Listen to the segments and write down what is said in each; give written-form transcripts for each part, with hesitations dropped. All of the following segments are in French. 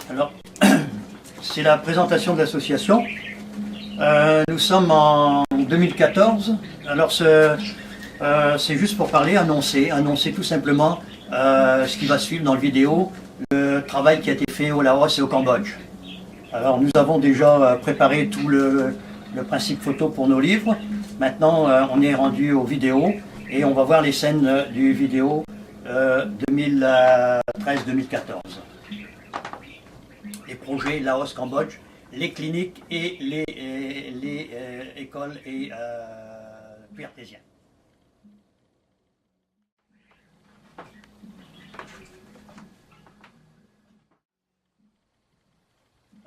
Alors, c'est la présentation de l'association. Nous sommes en 2014. Alors, c'est juste pour parler, annoncer tout simplement ce qui va suivre dans le vidéo, le travail qui a été fait au Laos et au Cambodge. Alors, nous avons déjà préparé tout le principe photo pour nos livres. Maintenant, on est rendu aux vidéos et on va voir les scènes du vidéo 2013-2014. Les projets Laos-Cambodge, les cliniques et les écoles et puits artésiens.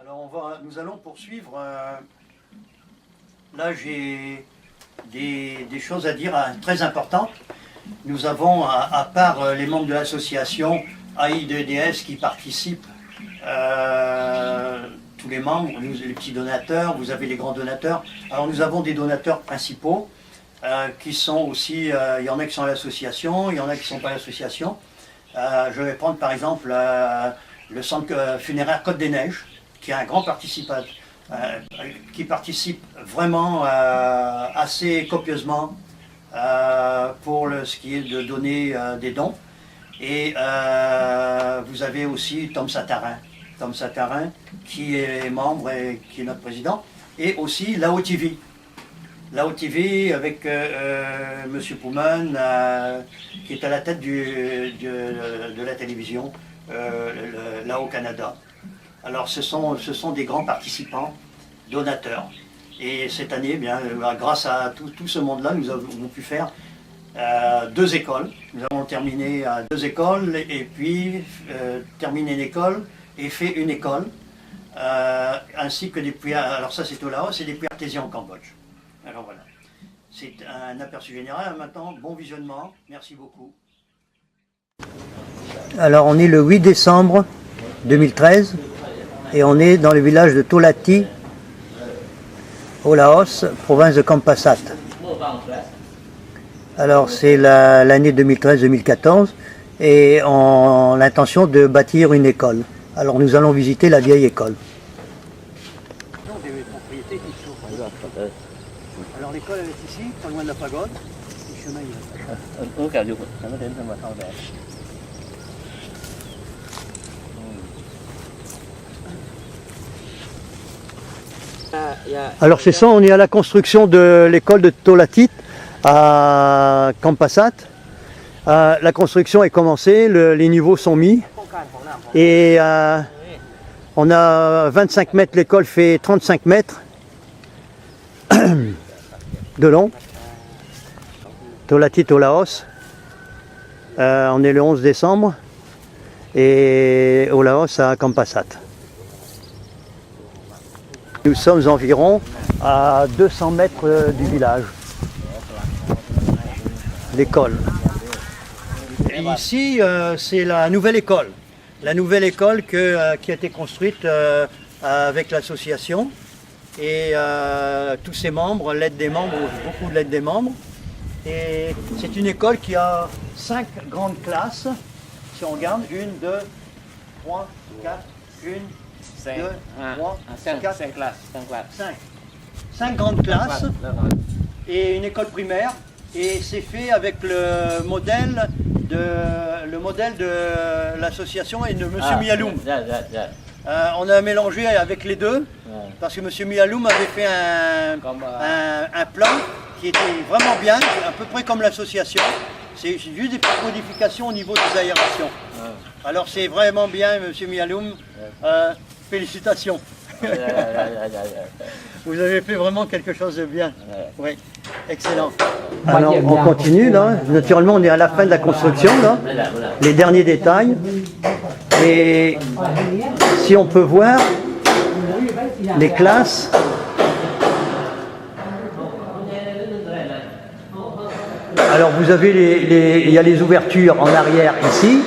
Alors nous allons poursuivre. Là j'ai des choses à dire très importantes. Nous avons, à part les membres de l'association AI2DS qui participent, tous les membres, les petits donateurs, vous avez les grands donateurs. Alors nous avons des donateurs principaux qui sont aussi, il y en a qui sont à l'association, il y en a qui ne sont pas à l'association. Je vais prendre par exemple le centre funéraire Côte des Neiges, qui est un grand participant, qui participe vraiment assez copieusement pour ce qui est de donner des dons. Et vous avez aussi Tom Satarin, qui est membre et qui est notre président, et aussi Lao TV. Lao TV avec M. Pouman, qui est à la tête de la télévision là au Canada. Alors ce sont des grands participants, donateurs. Et cette année, eh bien, grâce à tout ce monde-là, nous avons pu faire 2 écoles. Nous avons terminé 2 écoles et puis terminé une école et fait une école, ainsi que des puits, alors ça c'est au Laos, et des puits artésiens au Cambodge. Alors voilà, c'est un aperçu général. Maintenant, bon visionnement, merci beaucoup. Alors on est le 8 décembre 2013 et on est dans le village de Tolati, au Laos, province de Champasak. Alors c'est l'année 2013-2014 et on a l'intention de bâtir une école. Alors nous allons visiter la vieille école. Alors l'école elle est ici, pas loin de la pagode. Le chemin il est. Alors c'est ça, on est à la construction de l'école de Tolati à Champasak. La construction est commencée, les niveaux sont mis et on a 25 mètres, l'école fait 35 mètres de long. Tolati au Laos, on est le 11 décembre et au Laos à Champasak. Nous sommes environ à 200 mètres du village, l'école. Et ici, c'est la nouvelle école. La nouvelle école qui a été construite avec l'association et tous ses membres, l'aide des membres, beaucoup de l'aide des membres. Et c'est une école qui a 5 grandes classes. Si on regarde, 1, 2, 3, 4, 1, 2, 3, 4, 5 grandes classes et une école primaire. Et c'est fait avec le modèle de l'association et de M. Mialoum. On a mélangé avec les deux, parce que M. Mialoum avait fait un plan qui était vraiment bien, à peu près comme l'association. C'est juste des petites modifications au niveau des aérations. Alors c'est vraiment bien, M. Mialoum. Félicitations. Vous avez fait vraiment quelque chose de bien. Oui, excellent. Alors on continue là. Naturellement on est à la fin de la construction là. Les derniers détails. Et si on peut voir les classes. Alors vous avez il y a les ouvertures en arrière ici.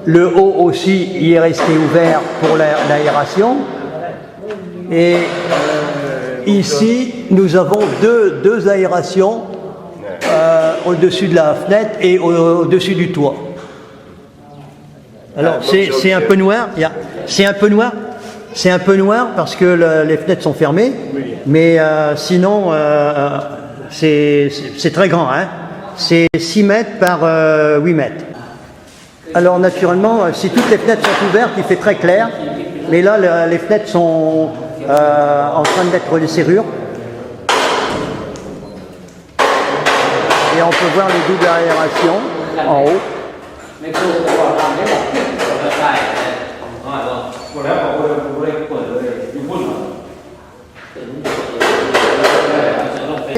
Le haut aussi il est resté ouvert pour l'aération. Et ici, nous avons deux aérations au-dessus de la fenêtre et au-dessus du toit. Alors c'est un peu noir, c'est un peu noir. C'est un peu noir parce que les fenêtres sont fermées, mais sinon c'est très grand. Hein. C'est 6 mètres par 8 mètres. Alors naturellement, si toutes les fenêtres sont ouvertes, il fait très clair, mais là les fenêtres sont en train de mettre les serrures. Et on peut voir les doubles aérations en haut.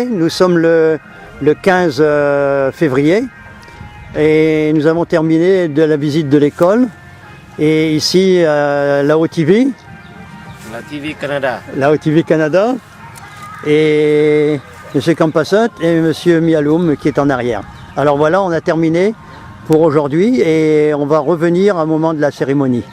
Nous sommes le 15 février et nous avons terminé de la visite de l'école. Et ici, la OTV. La TV Canada. La OTV Canada. Et M. Campassat et M. Mialoum qui est en arrière. Alors voilà, on a terminé pour aujourd'hui et on va revenir au moment de la cérémonie.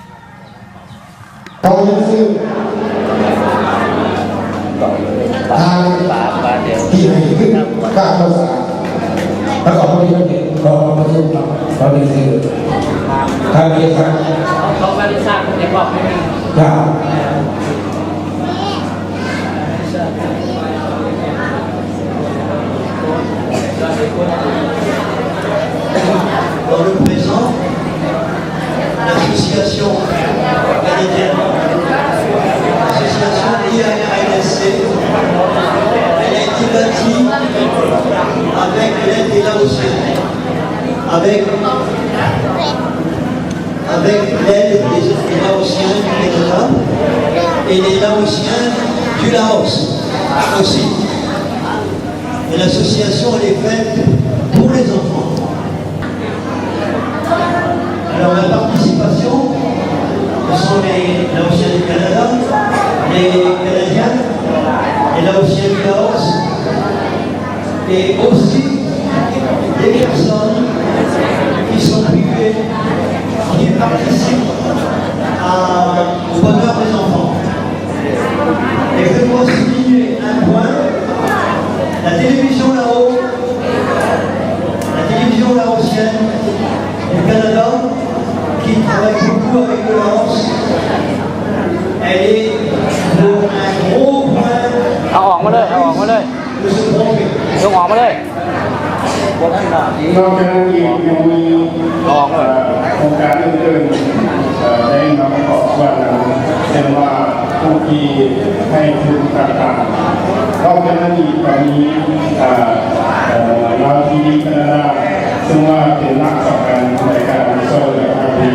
Dans le présent, l'association canadienne, l'association IARLSC, elle a été bâtie avec l'aide des Laotiens, avec l'aide des Laotiens du Canada et des Laotiens du Laos aussi. Et l'association elle est faite pour les enfants. Alors la participation, ce sont les Laotiens du Canada, les Canadiens, les Laotiens du Laos, et aussi des personnes qui sont privées, qui participent au bonheur des enfants. Et je dois souligner un point, la télévision là-haut, la télévision laotienne du Canada, qui travaille beaucoup avec le Laos, elle est un gros point de ce projet. นอกจากนั้นยังมีโครงการอื่นๆได้มาประกอบส่วนนั้นเช่นว่าผู้ที่ให้ทุนต่างๆนอกจากนั้นอีกก็มีเราทีวีแคนาดาซึ่งว่าเป็นนักสำคัญในการโซ่และการดี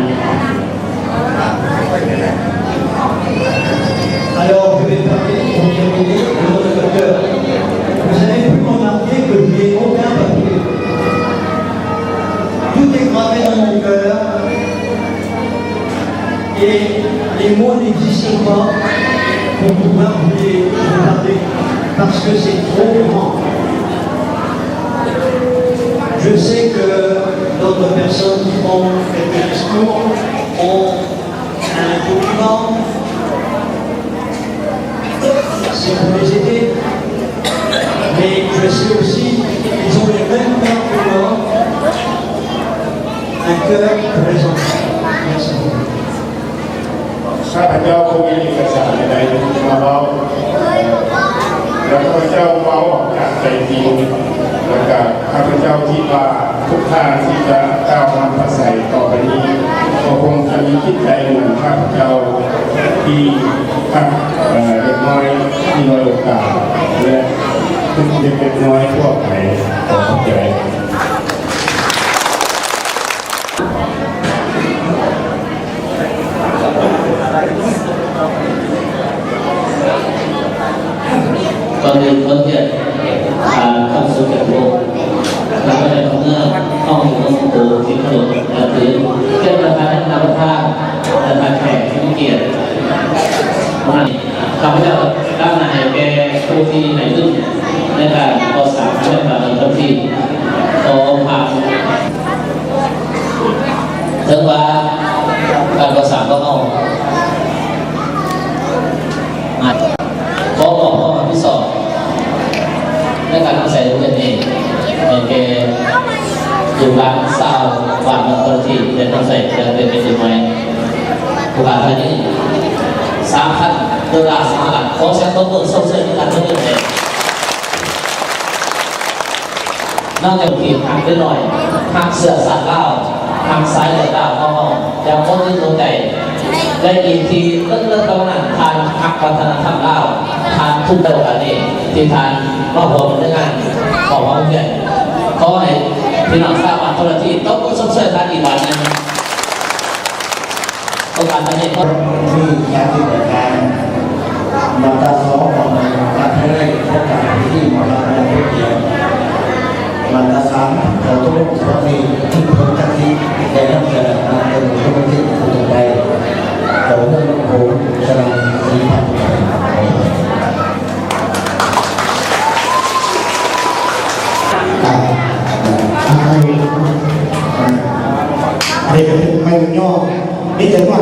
Alors, je vais parler pour terminer de notre cœur. Vous avez pu remarquer que je n'ai aucun papier. Tout est gravé dans mon cœur et les mots n'existent pas pour pouvoir vous les regarder parce que c'est trop grand. Je sais que d'autres personnes qui font quelques discours ont un document. C'est pour les aider, mais je sais aussi qu'ils ont les mêmes cœurs que moi, un cœur pour les enfants. Merci beaucoup. ข้าพเจ้าคงมีเอกสารใดๆมาเล่าแล้วข้าพเจ้าเล่าออกจากใจจริงแล้วก็ข้าพเจ้าคิดว่าทุกทางที่จะก้าวมาประสัยต่อไปนี้ก็คงจะมีจิตใจเหมือนข้าพเจ้าที่พักเด็กน้อยที่น้อยโอกาสและทุกเด็กน้อยทั่วไปขอขอบใจ ก่อนอื่นคนที่เข้าสู่แบบโลกเราก็จะทำเมื่อห้องอยู่ห้องโถงที่ถนนหรือเพื่อประธานนักประธานประธานแขกที่มีเกียรติมาข้าพเจ้าตั้งนายแก่ผู้ที่ไหนขึ้นในการต่อสารและการดำเนินที่ต่อผ่านถึงว่าการประสานก็เอาขอบอกข้อที่สองในการอาศัยโรงเรียนเองในเกณฑ์อยู่ร้านเศร้า วันเมืองคนที่เดินทางใส่เดินเป็นจุดหมายผู้การท่านนี้$3,000สหรัฐขอเสียงปรบมือส่งเสริมการท่องเที่ยวเลยนอกจากทีมหักได้หน่อยหักเสือสัตว์เล่าหักสายเหลือดาวเข้าห้องอย่างคนที่ตรงใจและอีกทีเริ่มตำนานทานหักวัฒนธรรมเล่าทานทุกเดือนนี้ที่ทานรอบรวมด้วยกันของว่าเพื่อนเขาให้พี่น้องทราบว่าคนละที่ต้องส่งเสริมทานอีกวันนึงโอกาสนี้ก็ที่ยาที่เปิดการมาตราสองของการให้ได้โอกาสที่หมอเราได้เกี่ยวมาตราสามเราต้องสวัสดีที่ผลทันทีในเรื่องการนำเป็นผู้ที่ผู้ต่อไปเราเรื่องโขงกำลังสีพันอะไรเป็นไม่ย่อนี่จะว่า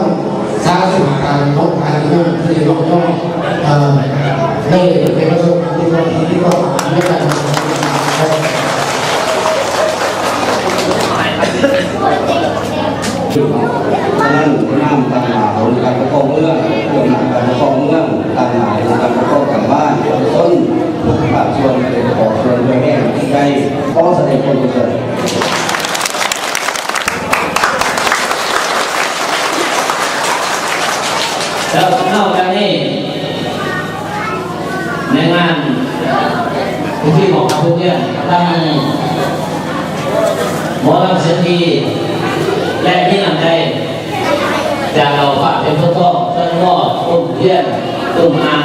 สร้างสถานการณ์ต้องการเรื่องที่เราต้องในประสบการณ์ที่เราที่ว่าไม่ได้นั่นน้ำต่างหากการประกอบเมืองเรื่องการประกอบเมืองต่างหากการประกอบกับบ้านต้นทุกภาคส่วนเป็นขอส่วนด้วยแม่ที่ใกล้ก็แสดงผลเกิดแล้วนอกจากนี้ในงานที่ของพวกเนี่ยตั้งหมอลำเสียงดีและที่นำใจจากเราฝากเป็นพ่อต้นงอตุ้มเยี่ยนตุ้มอาง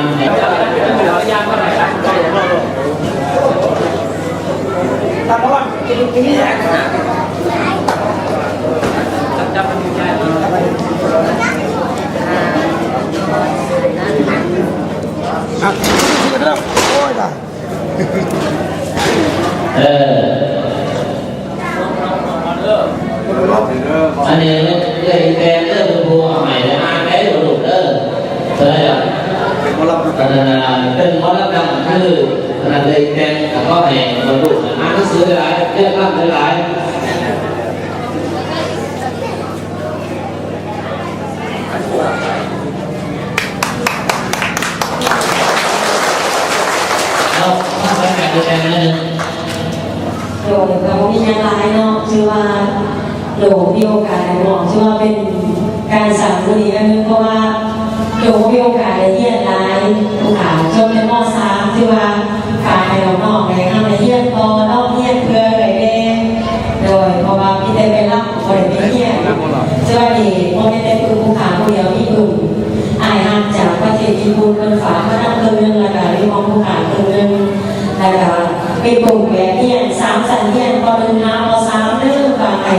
อันนี้เลยแกนเริ่มดูใหม่เลยอ่านได้ดูดูเด้อเท่าไหร่อ่ะเป็นมรดกเป็นมรดกคือขนาดเลยแกนก็ให้ดูดูอ่านหนังสือหลายเรื่องรับหลายแล้วถ้าไปแข่งดูแกนนั่นโดยเรามีงานหลายเนาะชื่อว่าโดมีโอกาสได้บอกชื่อว่าเป็นการสั่งบุรีอันนึงเพราะว่าโดมีโอกาสได้เยี่ยนหลายผู้ขาจนเป็นม.3ที่ว่าการให้เรานอกในห้างในเยี่ยนตอนอกเยี่ยนเพื่ออะไรเองโดยเพราะว่าพี่เต้เป็นรับบริเวณเยี่ยนชื่อว่าดีโมไม่ได้คือผู้ขาผู้เดียวที่อื่นอายห้ามจากประเทศญี่ปุ่นเป็นฝามาตั้งเกินเรื่องระดับที่มองผู้ขาเกินเรื่องระดับเป็นกลุ่มแบบเยี่ยน3 สัญญาณตอน1 ม.3เรื่องบางไอ้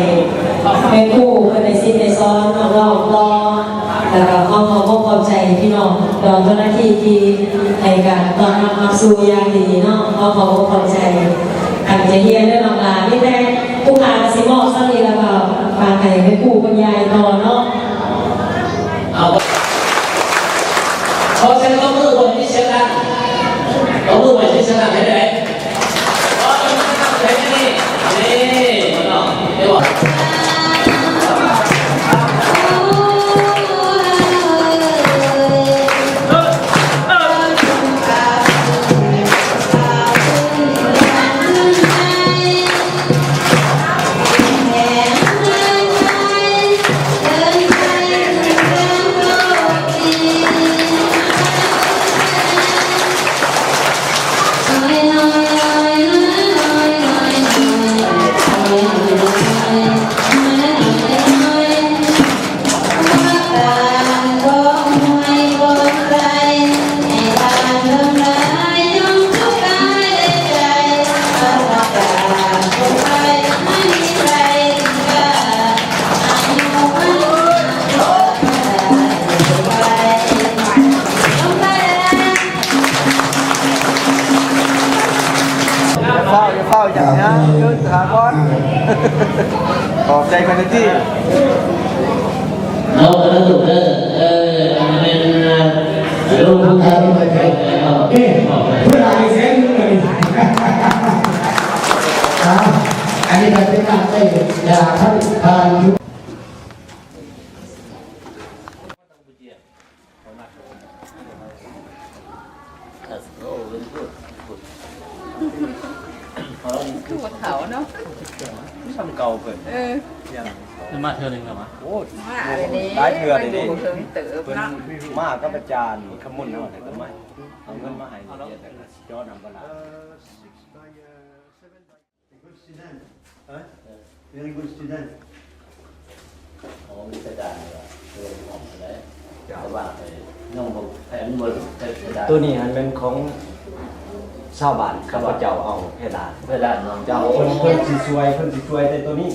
เป็นผู้เป็นในซิในซ้อนน้องรอแล้วก็ขอใจพี่น้องตอนเจ้าหน้าที่ที่ในการตอนรับมาสู่ยางดีเนาะขอใจอาจจะเฮียนได้บางลาไม่ได้ผู้ขาสิมอสักทีแล้วก็บางไอ้เป็นผู้บรรยายตอนเนาะขอเซ็นต้องมือคนที่เสียดังต้องมือคนที่เสียดังให้ได้อย่างนี้ขึ้นหาก้อนขอบใจกันที่เราจะดูเอันนี้รูปภาพไม่ใช่เอ๊ะเพื่ออะไรเส้นเลยอันนี้เป็น การได้ยาท่านทาน คือว่าเขาเนาะ ทำเก่าเกิน มาเธอหนึ่งเหรอมะ โอ้ มาอะไรนี้ หลายเถื่อเลยนี่ เถิงเติบ เพิ่น เนาะ มากกับอาจารย์ขมุนเนาะแต่ก็ไม่เอาเงินมาให้เรียนแต่ก็ยอดนำเวลา Good student. Huh? Very good student. อ๋อมีกระดาษเลยออกมาแล้วแต่ว่าน้องบอกแผนมือกระดาษ ตัวนี้มันเป็นของชาวบ้านข้าพเจ้าเอาเพดาน กระดาษน้อง เจ้าเพิ่นสิช่วยแต่ตัวนี้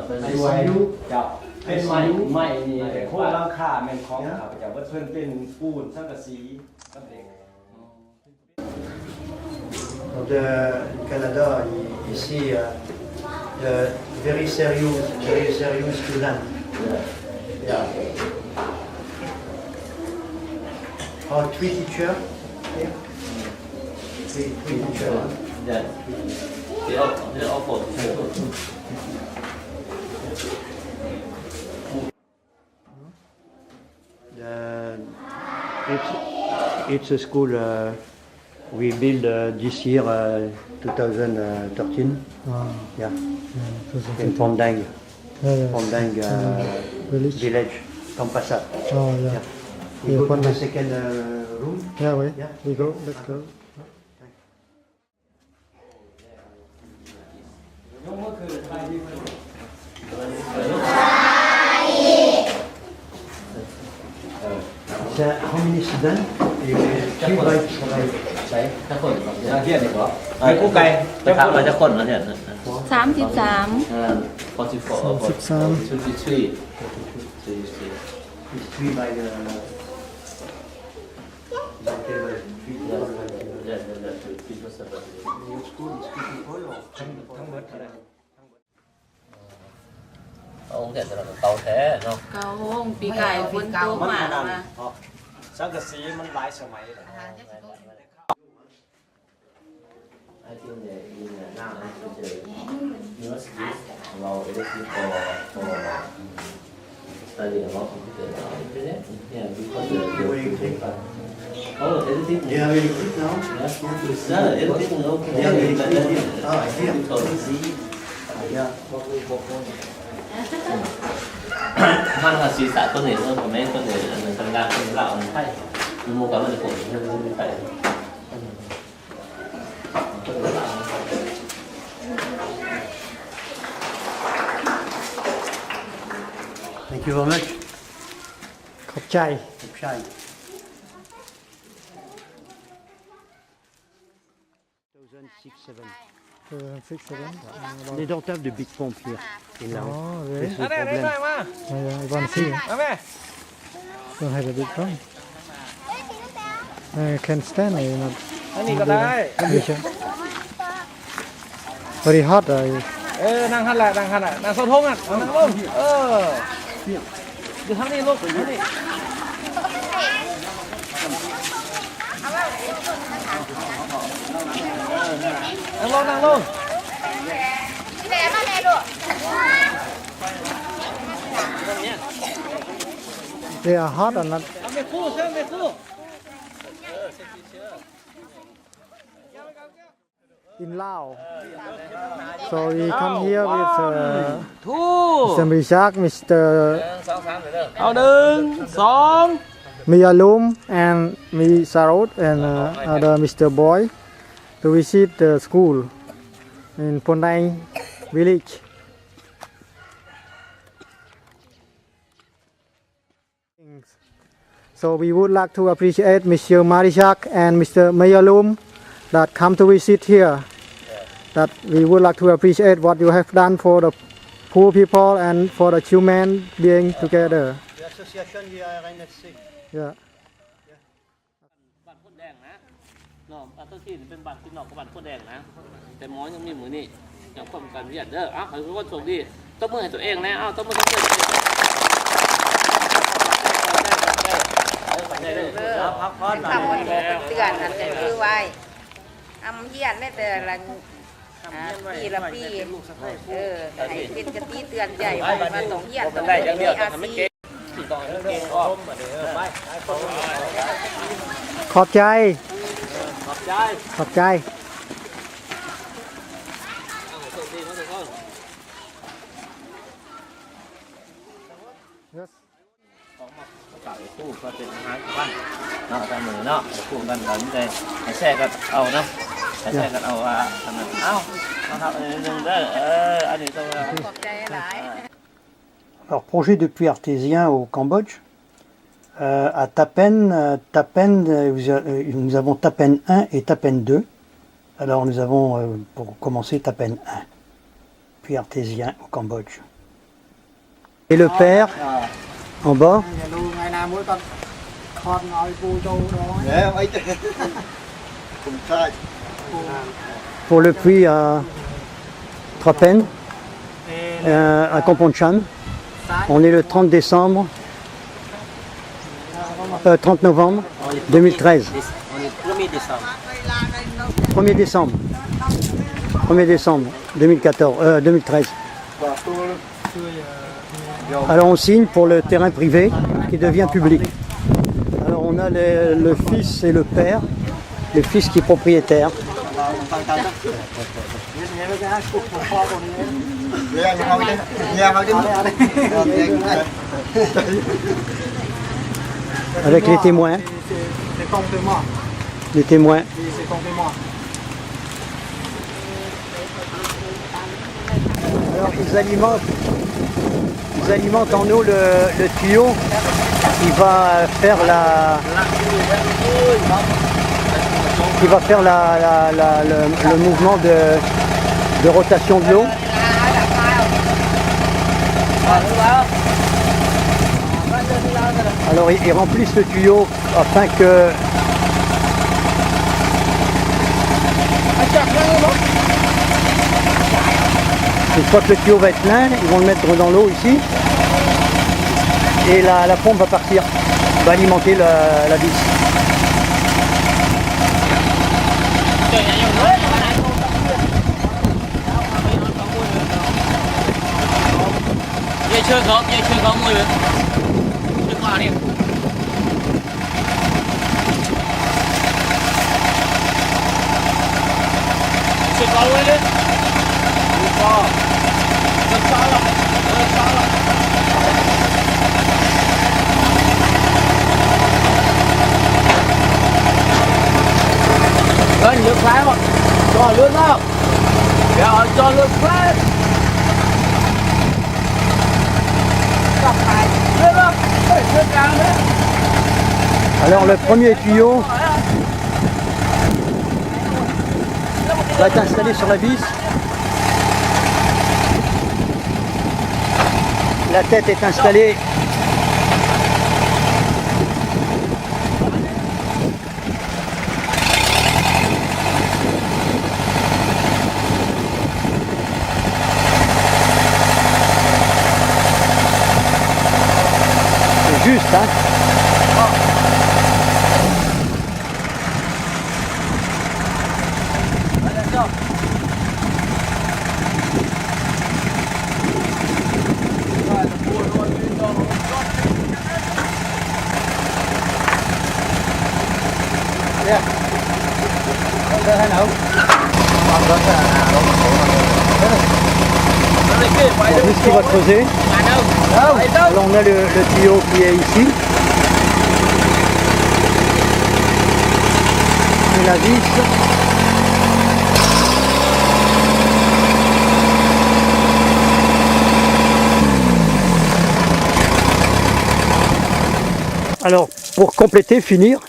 เป็น ช่วยเจ้าเป็นไม้นี่แต่โครงหลังคาแม่นของข้าพเจ้าเพิ่นเป็นปูนสังกะสีกับเด็ก Donc, Canada, ici, very serious student. Yeah. Three teachers here. Three teachers. Huh? เดี๋ยวเอาฝน It's a school we built this year, 2013. Yeah. In Pondang. Pondang village, Kampasat. Oh yeah. We go to the second room. Yeah, wait. Yeah. We go. Let's go. ยกมือขึ้นไปดีมั้ย How many students? Three by ใช้ถ้าคน นักเรียนนี่บ่ไอ้กู้ไก่ จะถามเราจะคนแล้วเนี่ย 33 44 23 It's three by the table. Three table. Your school is 54 or ทั้งหมดเท่าไหร่ เอาองค์เนี่ยจะเราเตาแท้เนาะ เกาห้องปีไก่ฝนตก มัน มา ขนาด มา สังกะสีมันหลายสมัย I think that now the university allow everything for study about computer internet. Yeah, because oh, everything. They are very good now. Yeah, everything okay. They are very good. Ah, I hear. Yeah. ท่านภาษีศาสตร์ต้นเหตุเรื่องของแม่ต้นเหตุอันนั้นทำงานคนเราอันไทยมันโมกันมันจะผลมันไป Thank you very much. ขอบใจ Shine. 2006-7. They don't have the big pump here in Laos. Oh, really? That's the problem. I want to see. มาแม่ Don't have a big phone. I can stand it. Not อันนี้ก็ได้ condition. Very hot. นั่งหันแหละนั่งโซทงอ่ะนั่งลงอยู่ทางนี้ลูกอยู่ทางนี้นั่งลง They are hot or not? ไม่คู่เชื่อไม่คู่ In Laos. So we come here with ทู่ Mr. Mishak, Mr. เอาหนึ่งสอง Miyalum and Mi Sarot and other Mr. Boy to visit the school in Pondang village. So we would like to appreciate Mr. Marishak and Mr. Mayalum that come to visit here. That we would like to appreciate what you have done for the poor people and for the children being together. The association here, RNSC. Yeah. บ้านพ่นแดงนะเนาะบ้านต้นที่เป็นบ้านที่นอกกับบ้านพ่นแดงนะแต่หมอยังมีมือนี่ยังความการเรียนเด้ออ้าวขอให้คนโชคดีต้องมือให้ตัวเองนะอ้าวต้องมือให้ตัวเองได้เลย พักผ่อนหน่อ ทำวัน ย เดือนอันจะคือไว้อำเฮียนได้แต่ละ ปีละปีให้เป็นกะทิเตือนใจว่าต้องเฮียนต้องมีอาชีพ ขอบใจ ขอบใจ ขอบใจ คู่ก็เป็นอาหารบ้านเนาะตามมือเนาะคู่กันเราไม่ได้ให้แช่กันเอาเนาะให้แช่กันเอาว่าทำนั้นเอาครับอันนี้หนึ่งเด้ออันนี้ต้อง ขอบใจหลาย Alors, projet de puits artésien au Cambodge. À Tapen, nous avons Tapen 1 et Tapen 2. Alors, nous avons, pour commencer, Tapen 1, puits artésien au Cambodge. Et le père, en bas. Pour le puits à Tapen, à Kamponchan. On est le 30 décembre, 30 novembre 2013. 1er décembre 2013. Alors on signe pour le terrain privé qui devient public. Alors on a le fils et le père, le fils qui est propriétaire. Avec les témoins. Les témoins. Alors ils alimentent en eau le tuyau qui va faire le mouvement de rotation de l'eau. Alors ils remplissent le tuyau afin que une fois que le tuyau va être plein, ils vont le mettre dans l'eau ici et la pompe va partir, va alimenter la vis. Lên nước phá mà, cho nước không? Cho nước phá. Alors le premier tuyau va être installé sur la vis. La tête est installée juste, hein. Juste qui va creuser. Alors on a le tuyau qui est ici. Et la vis. Alors pour compléter, finir,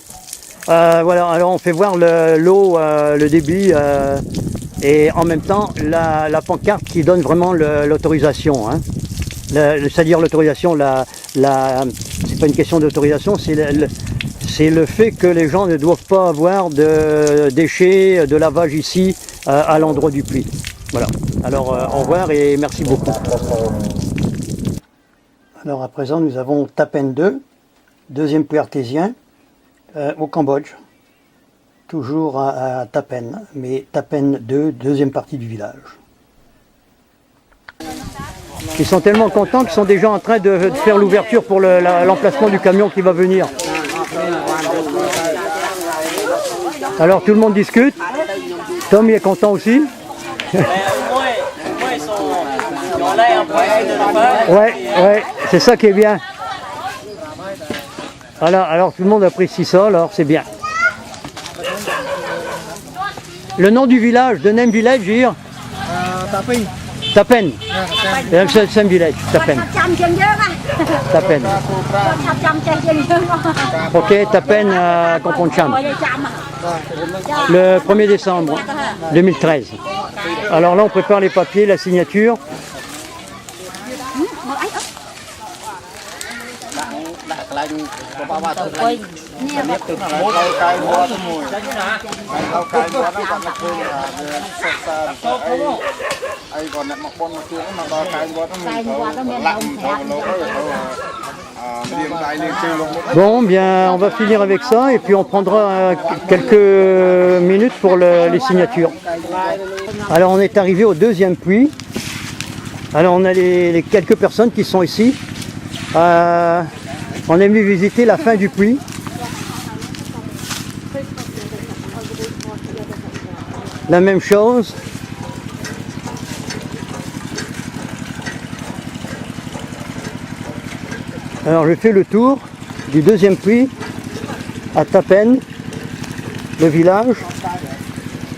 voilà, alors on fait voir l'eau, le débit et en même temps la pancarte qui donne vraiment l'autorisation. Hein. C'est-à-dire l'autorisation, c'est pas une question d'autorisation, c'est le fait que les gens ne doivent pas avoir de déchets, de lavage ici à l'endroit du puits. Voilà. Alors au revoir et merci beaucoup. Alors à présent nous avons Tapen 2, deuxième puits artésien au Cambodge. toujours à Tapen, mais Tapen 2, deuxième partie du village. Ils sont tellement contents qu'ils sont déjà en train de faire l'ouverture pour l'emplacement du camion qui va venir. Alors tout le monde discute. Tom il est content aussi. Ouais, c'est ça qui est bien. Alors tout le monde apprécie ça, alors c'est bien. Le nom du village, the name village here? Tapen. Same village, Tapen. Tapen. Ok, Tapen à Komponchan. Le 1er décembre 2013. Alors là, on prépare les papiers, la signature. Bon, bien, on va finir avec ça et puis on prendra quelques minutes pour les signatures. Alors, on est arrivé au deuxième puits. Alors, on a les quelques personnes qui sont ici. On est venu visiter la fin du puits. La même chose. Alors je fais le tour du deuxième puits à Tapen, le village,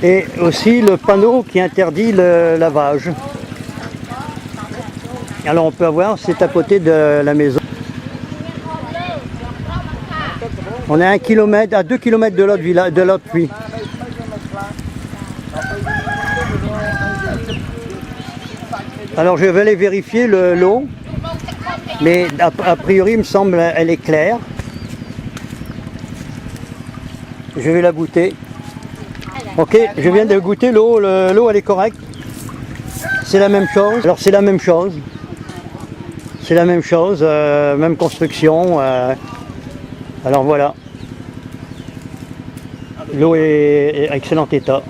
et aussi le panneau qui interdit le lavage. Alors on peut voir, c'est à côté de la maison. On est à 2 km de l'autre puits. Alors je vais aller vérifier l'eau, mais a priori il me semble elle est claire. Je vais la goûter. Ok, je viens de goûter l'eau, l'eau elle est correcte. C'est la même chose. Alors c'est la même chose. C'est la même chose, même construction. Alors voilà. L'eau est en excellent état.